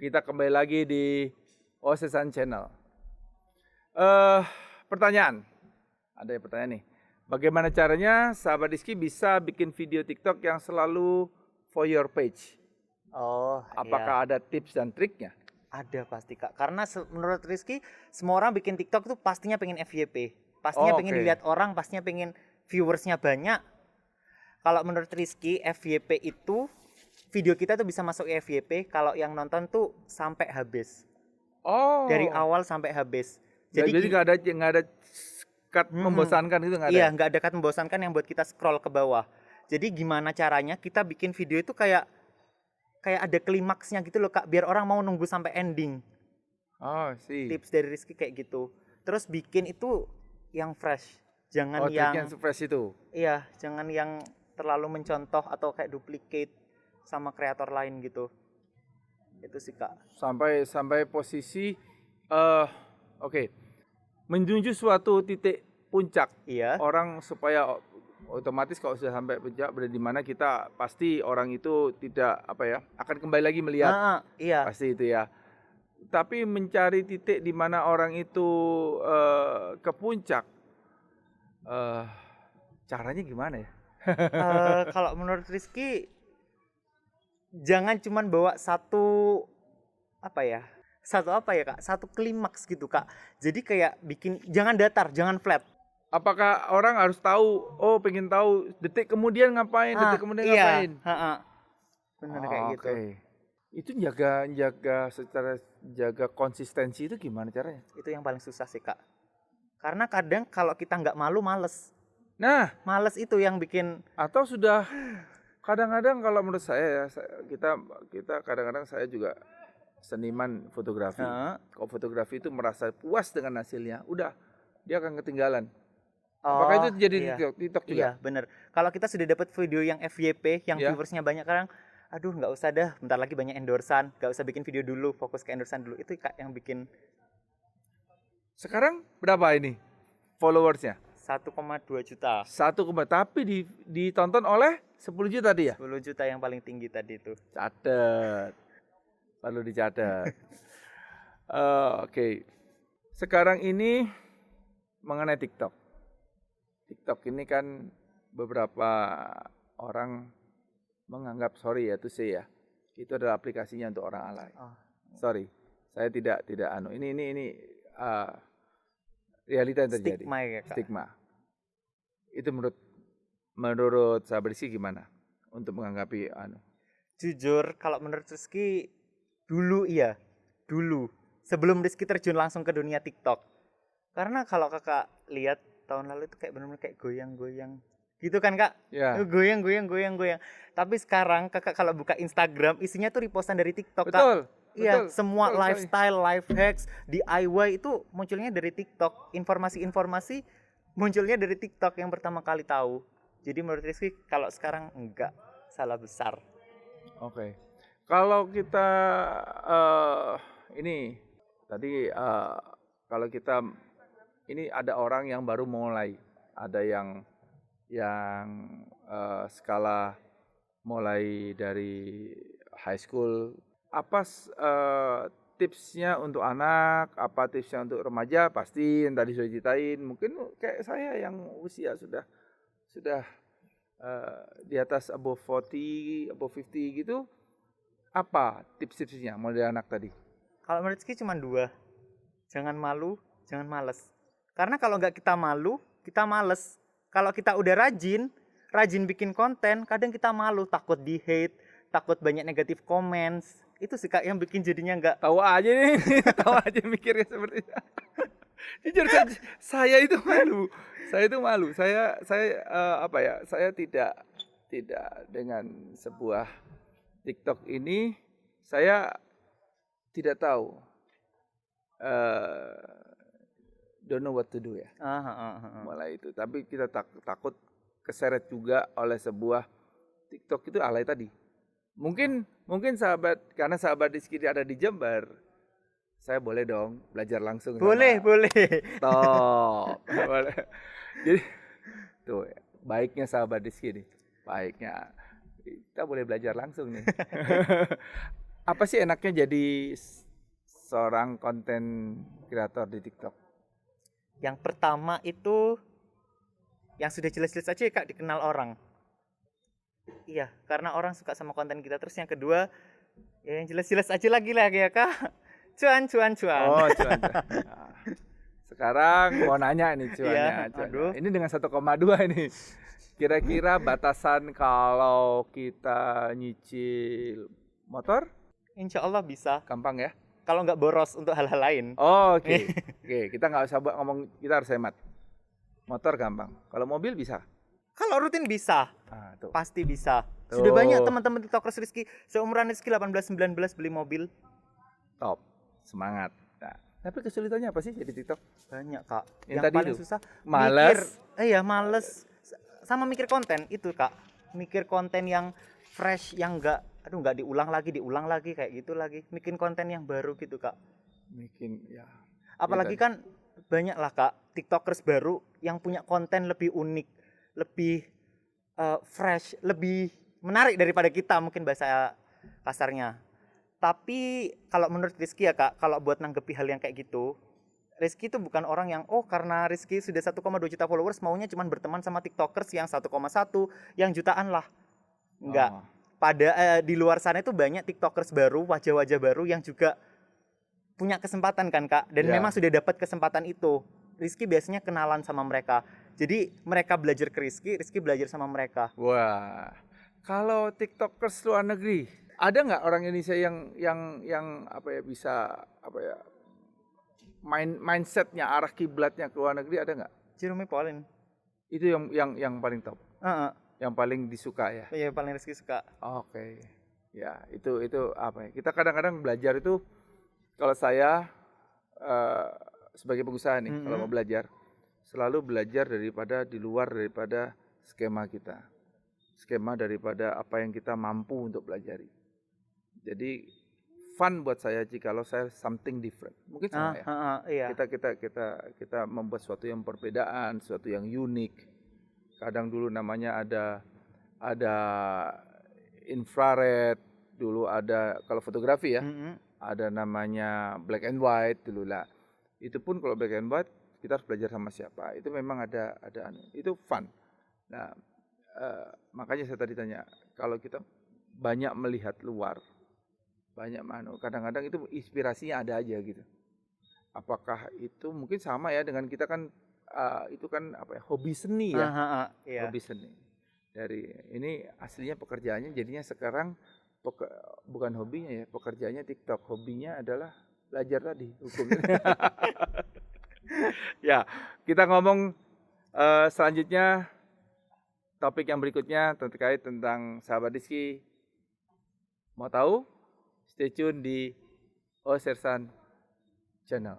Kita kembali lagi di Osesan Channel. Pertanyaan, ada yang pertanyaan nih. Bagaimana caranya sahabat Rizky bisa bikin video TikTok yang selalu for your page? Oh, Apakah iya. ada tips dan triknya? Ada pasti, Kak. Karena menurut Rizky, semua orang bikin TikTok tuh pastinya pengen FYP. Pastinya pengen dilihat orang, pastinya pengen viewersnya banyak. Kalau menurut Rizky, FYP itu video kita tuh bisa masuk FYP kalau yang nonton tuh sampai habis. Oh. Dari awal sampai habis. Jadi nggak ada cut membosankan gitu nggak ada? Iya, nggak ada cut membosankan yang buat kita scroll ke bawah. Jadi gimana caranya kita bikin video itu kayak ada klimaksnya gitu loh, Kak, biar orang mau nunggu sampai ending. Oh, sih. Tips dari Rizky kayak gitu. Terus bikin itu yang fresh. Jangan yang fresh itu. Iya, jangan yang terlalu mencontoh atau kayak duplicate sama kreator lain gitu. Itu sih, Kak. Sampai posisi oke. Menjunjung suatu titik puncak. Iya. Orang supaya otomatis kalau sudah sampai puncak berada di mana kita pasti orang itu tidak akan kembali lagi melihat. Iya. Pasti itu ya. Tapi mencari titik di mana orang itu ke puncak, caranya gimana ya? Kalau menurut Rizky, jangan cuman bawa satu Kak, satu klimaks gitu, Kak. Jadi kayak jangan datar, jangan flat. Apakah orang harus tahu, pengen tahu detik kemudian ngapain, ngapain? Benar kayak gitu. Itu jaga konsistensi itu gimana caranya? Itu yang paling susah sih, Kak. Karena kadang kalau kita nggak malu, males. Nah, males itu yang bikin. Atau sudah kadang-kadang kalau menurut saya ya, kita kadang-kadang saya juga seniman fotografi. Kalau fotografi itu merasa puas dengan hasilnya, udah dia akan ketinggalan. Apakah itu jadi TikTok juga? Iya, bener. Kalau kita sudah dapat video yang FYP, yang viewersnya banyak, kadang aduh nggak usah dah, bentar lagi banyak endorsan, nggak usah bikin video dulu, fokus ke endorsan dulu. Itu, Kak, yang bikin. Sekarang berapa ini followersnya? 1,2 juta. Tapi ditonton oleh 10 juta dia? 10 juta yang paling tinggi tadi itu. Catet. Perlu dicatat. Oke. Sekarang ini mengenai TikTok. TikTok ini kan beberapa orang menganggap, sorry ya to say ya, itu adalah aplikasinya untuk orang alay. Sorry, saya tidak ini realita yang terjadi. Stigma ya, Kak. Stigma. Itu menurut sahabat Rizky gimana untuk menganggapi Jujur, kalau menurut Rizky dulu sebelum Rizky terjun langsung ke dunia TikTok. Karena kalau Kakak lihat tahun lalu itu kayak benar-benar kayak goyang-goyang gitu kan, Kak? Ya. Goyang. Tapi sekarang Kakak kalau buka Instagram isinya tuh repostan dari TikTok, betul, Kak. Iya, semua betul lifestyle, life hacks, DIY itu munculnya dari TikTok. Informasi-informasi munculnya dari TikTok yang pertama kali tahu. Jadi menurut Rizky kalau sekarang enggak, salah besar. Oke. Kalau kita ini tadi kalau kita ini ada orang yang baru mulai, ada yang skala mulai dari high school. Apa tipsnya untuk anak? Apa tipsnya untuk remaja? Pasti yang tadi sudah ceritain. Mungkin kayak saya yang usia sudah di atas above 40, above 50 gitu. Apa tips-tipsnya mulai dari anak tadi? Kalau menurut Rizky cuma 2. Jangan malu, jangan males. Karena kalau nggak kita malu, kita males. Kalau kita udah rajin bikin konten, kadang kita malu, takut di-hate, takut banyak negatif comments. Itu sih, Kak, yang bikin jadinya nggak. Tahu aja nih, tahu aja mikirnya seperti itu. Jujur saya itu malu. Saya saya tidak dengan sebuah TikTok ini, saya tidak tahu. Don't know what to do ya. Mulai itu. Tapi kita takut keseret juga oleh sebuah TikTok itu alay tadi. Mungkin karena sahabat Rizky ada di Jember, saya boleh dong belajar langsung. Boleh. Top. Boleh. Jadi tuh baiknya sahabat Rizky nih. Baiknya kita boleh belajar langsung nih. Apa sih enaknya jadi seorang konten kreator di TikTok? Yang pertama itu yang sudah jelas-jelas aja ya Kak, dikenal orang. Iya, karena orang suka sama konten kita. Terus yang kedua, ya yang jelas-jelas aja lagi ya Kak. Cuan. Oh, cuan. Nah, sekarang mau nanya nih Iya, cuannya. aduh. Ini dengan 1,2 ini. Kira-kira batasan kalau kita nyicil motor Insya Allah bisa. gampang ya? Kalau nggak boros untuk hal-hal lain. Oh, oke. Oke, kita nggak usah ngomong, kita harus hemat. Motor gampang. Kalau mobil bisa. Kalau rutin bisa. Ah, tuh. Pasti bisa. Tuh. Sudah banyak teman-teman TikTokers Rizky seumuran Rizky 18-19 beli mobil. Top. Semangat. Nah, tapi kesulitannya apa sih jadi TikTok? Banyak Kak. Yang Yang tadi paling tuh, susah malas. Iya males. Sama mikir konten itu Kak. Mikir konten yang fresh, yang nggak diulang lagi kayak gitu lagi. Bikin konten yang baru gitu Kak. Bikin ya. Apalagi kan banyak lah Kak TikTokers baru yang punya konten lebih unik, lebih fresh, lebih menarik daripada kita mungkin bahasa kasarnya. Tapi kalau menurut Rizky ya Kak, kalau buat nanggepi hal yang kayak gitu, Rizky itu bukan orang yang karena Rizky sudah 1,2 juta followers maunya cuma berteman sama TikTokers yang 1,1, yang jutaan lah. Enggak. Oh. Di luar sana itu banyak TikTokers baru, wajah-wajah baru yang juga punya kesempatan kan Kak, dan Ya. memang sudah dapat kesempatan itu. Rizky biasanya kenalan sama mereka. Jadi mereka belajar ke Rizky, Rizky belajar sama mereka. Wah. Kalau TikTokers luar negeri, ada nggak orang Indonesia yang apa ya bisa apa ya mindsetnya arah kiblatnya ke luar negeri, ada nggak? Jeremy Pauline. Itu yang paling top, yang paling disuka ya. Iya paling Rizky suka. Oke. Ya, itu apa ya? Kita kadang-kadang belajar itu, kalau saya sebagai pengusaha nih, kalau mau belajar selalu belajar di luar daripada skema kita. Skema daripada apa yang kita mampu untuk pelajari. Jadi fun buat saya jikalau saya something different. Mungkin sama ya. Iya. Kita membuat sesuatu yang perbedaan, sesuatu yang unik. Kadang dulu namanya ada infrared, dulu ada kalau fotografi ya. Ada namanya black and white dulu lah. Itu pun kalau black and white kita harus belajar sama siapa. Itu memang ada itu fun. Nah, makanya saya tadi tanya, kalau kita banyak melihat luar, banyak kadang-kadang itu inspirasinya ada aja gitu. Apakah itu mungkin sama ya dengan kita kan itu kan apa ya, hobi seni ya. Iya. Hobi seni. Dari ini aslinya pekerjaannya jadinya sekarang bukan hobinya ya, pekerjaannya TikTok. Hobinya adalah belajar tadi hukumnya. Ya, kita ngomong selanjutnya, topik yang berikutnya terkait tentang sahabat Rizky. Mau tahu? Stay tune di Sersan Channel.